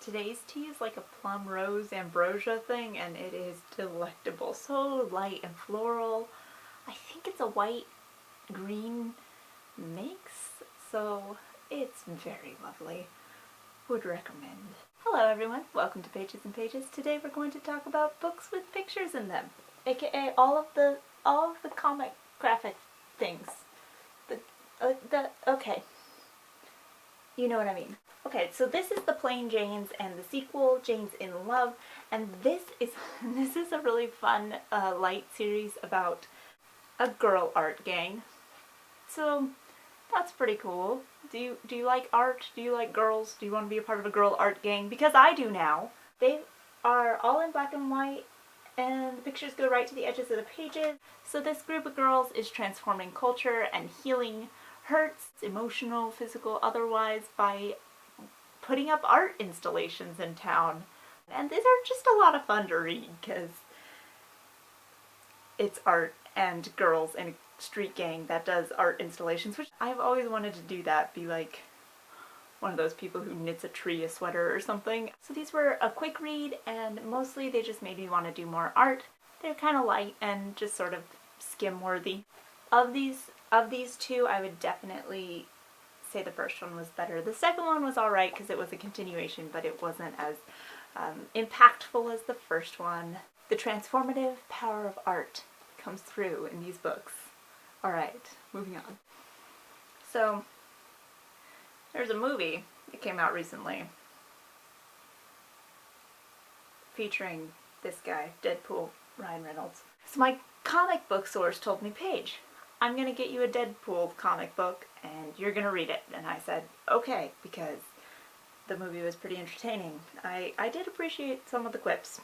Today's tea is like a plum rose ambrosia thing, and it is delectable. So light and floral. I think it's a white green mix, so it's very lovely. Would recommend. Hello everyone, welcome to Pages and Pages. Today we're going to talk about books with pictures in them, aka all of the comic graphic things. Okay. You know what I mean. Okay, so this is the Plain Janes and the sequel, Janes in Love, and this is a really fun light series about a girl art gang. So that's pretty cool. Do you like art? Do you like girls? Do you want to be a part of a girl art gang? Because I do now. They are all in black and white, and the pictures go right to the edges of the pages. So this group of girls is transforming culture and healing hurts, emotional, physical, otherwise, by putting up art installations in town. And these are just a lot of fun to read because it's art and girls and a street gang that does art installations, which I've always wanted to do that, be like one of those people who knits a tree a sweater or something. So these were a quick read, and mostly they just made me want to do more art. They're kind of light and just sort of skim-worthy. Of these two, I would definitely say the first one was better. The second one was alright because it was a continuation, but it wasn't as impactful as the first one. The transformative power of art comes through in these books. Alright, moving on. So, there's a movie that came out recently featuring this guy, Deadpool, Ryan Reynolds. So my comic book source told me, Paige, I'm gonna get you a Deadpool comic book and you're gonna read it. And I said, okay, because the movie was pretty entertaining. I did appreciate some of the quips,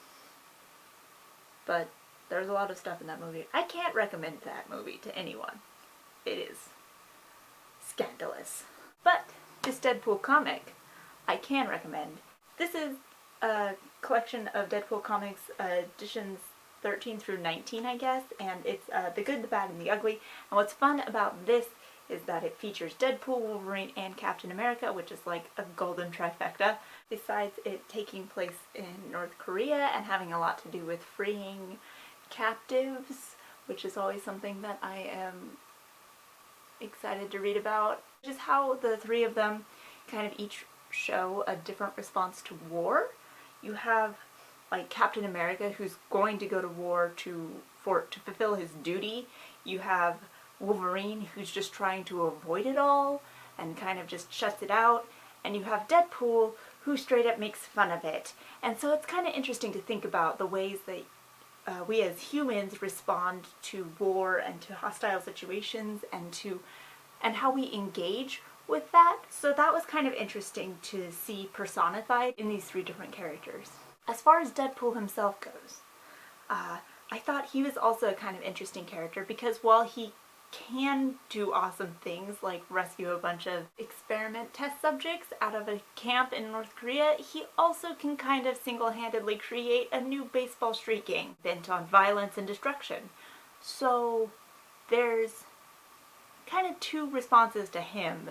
but there's a lot of stuff in that movie. I can't recommend that movie to anyone. It is scandalous. But this Deadpool comic, I can recommend. This is a collection of Deadpool comics, editions 13 through 19, I guess, and it's The Good, the Bad, and the Ugly. And what's fun about this is that it features Deadpool, Wolverine, and Captain America, which is like a golden trifecta. Besides it taking place in North Korea and having a lot to do with freeing captives, which is always something that I am excited to read about. Just how the three of them kind of each show a different response to war. You have like Captain America, who's going to go to war to fulfill his duty. You have Wolverine, who's just trying to avoid it all and kind of just shuts it out. And you have Deadpool, who straight up makes fun of it. And so it's kind of interesting to think about the ways that we as humans respond to war and to hostile situations and how we engage with that. So that was kind of interesting to see personified in these three different characters. As far as Deadpool himself goes, I thought he was also a kind of interesting character because while he can do awesome things like rescue a bunch of experiment test subjects out of a camp in North Korea, he also can kind of single-handedly create a new baseball street gang bent on violence and destruction. So there's kind of two responses to him.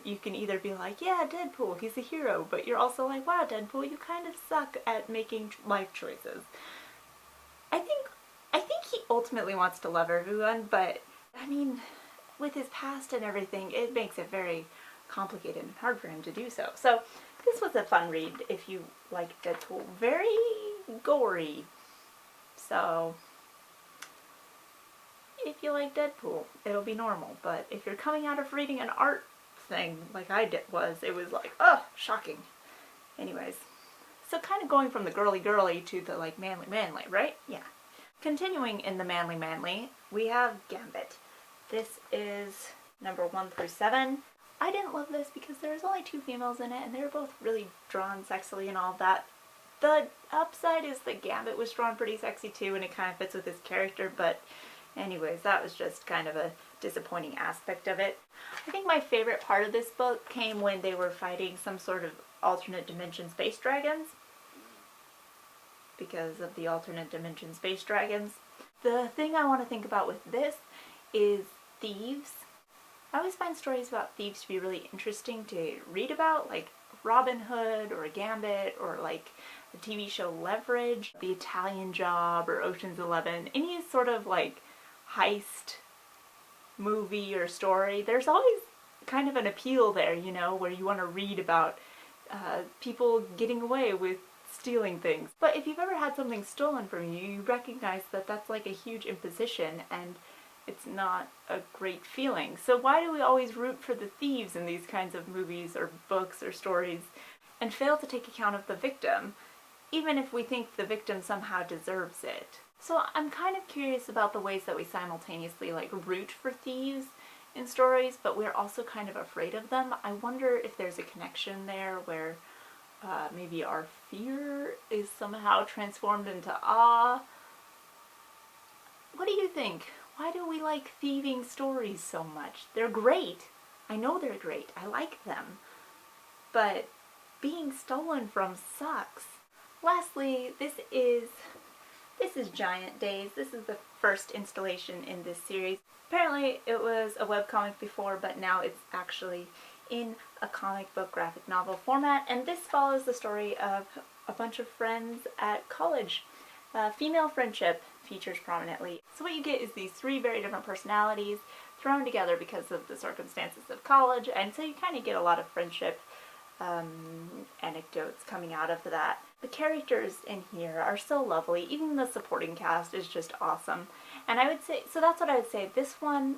You can either be like, yeah, Deadpool, he's a hero, but you're also like, wow, Deadpool, you kind of suck at making life choices. I think he ultimately wants to love everyone, but I mean, with his past and everything, it makes it very complicated and hard for him to do so. So this was a fun read if you like Deadpool. Very gory. So if you like Deadpool, it'll be normal. But if you're coming out of reading an art thing like I did, it was like, oh, shocking. Anyways, so kind of going from the girly to the like manly, right? Yeah. Continuing in the manly, we have Gambit. This is number 1 through 7. I didn't love this because there's only 2 females in it, and they were both really drawn sexily and all of that. The upside is that Gambit was drawn pretty sexy too, and it kind of fits with his character, but anyways, that was just kind of a disappointing aspect of it. I think my favorite part of this book came when they were fighting some sort of alternate dimension space dragons. Because of the alternate dimension space dragons. The thing I want to think about with this is thieves. I always find stories about thieves to be really interesting to read about, like Robin Hood or Gambit or like the TV show Leverage, The Italian Job or Ocean's 11, any sort of like heist movie or story, there's always kind of an appeal there, you know, where you want to read about people getting away with stealing things. But if you've ever had something stolen from you, you recognize that that's like a huge imposition and it's not a great feeling. So why do we always root for the thieves in these kinds of movies or books or stories and fail to take account of the victim, even if we think the victim somehow deserves it? So I'm kind of curious about the ways that we simultaneously like root for thieves in stories, but we're also kind of afraid of them. I wonder if there's a connection there where maybe our fear is somehow transformed into awe. What do you think? Why do we like thieving stories so much? They're great. I know they're great. I like them. But being stolen from sucks. Lastly, this is Giant Days. This is the first installation in this series. Apparently it was a webcomic before, but now it's actually in a comic book graphic novel format, and this follows the story of a bunch of friends at college. Female friendship features prominently. So what you get is these three very different personalities thrown together because of the circumstances of college, and so you kind of get a lot of friendship anecdotes coming out of that. The characters in here are so lovely. Even the supporting cast is just awesome. And I would say, so that's what I would say. This one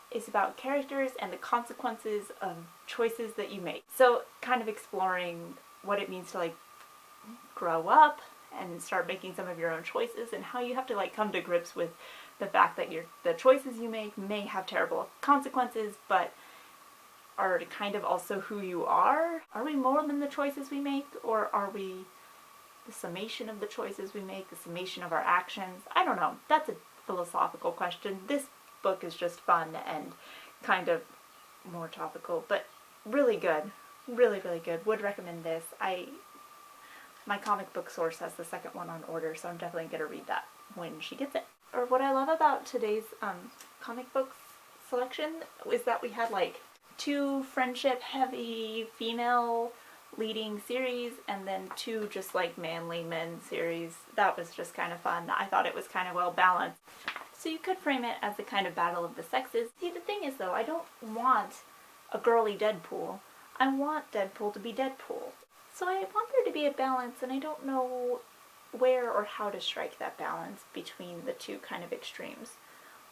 is about characters and the consequences of choices that you make. So kind of exploring what it means to like grow up and start making some of your own choices and how you have to like come to grips with the fact that the choices you make may have terrible consequences, but are kind of also who you are. Are we more than the choices we make, or are we the summation of the choices we make, the summation of our actions? I don't know. That's a philosophical question. This book is just fun and kind of more topical, but really good. Really, really good. Would recommend this. My comic book source has the second one on order, so I'm definitely going to read that when she gets it. Or what I love about today's comic book selection is that we had like 2 friendship-heavy female leading series and then 2 just like manly men series. That was just kind of fun. I thought it was kind of well balanced. So you could frame it as a kind of battle of the sexes. See, the thing is though, I don't want a girly Deadpool. I want Deadpool to be Deadpool. So I want there to be a balance, and I don't know where or how to strike that balance between the 2 kind of extremes.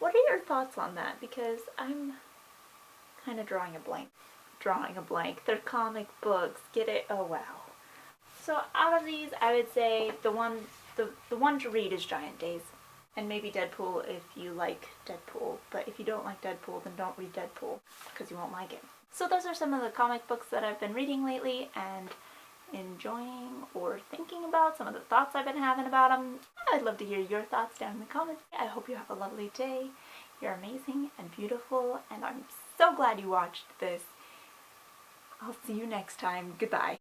What are your thoughts on that? Because I'm kind of drawing a blank. They're comic books. Get it? Oh wow. So out of these, I would say the one to read is Giant Days. And maybe Deadpool if you like Deadpool. But if you don't like Deadpool, then don't read Deadpool, because you won't like it. So those are some of the comic books that I've been reading lately and enjoying or thinking about, some of the thoughts I've been having about them. I'd love to hear your thoughts down in the comments. I hope you have a lovely day. You're amazing and beautiful, and I'm so glad you watched this. I'll see you next time. Goodbye.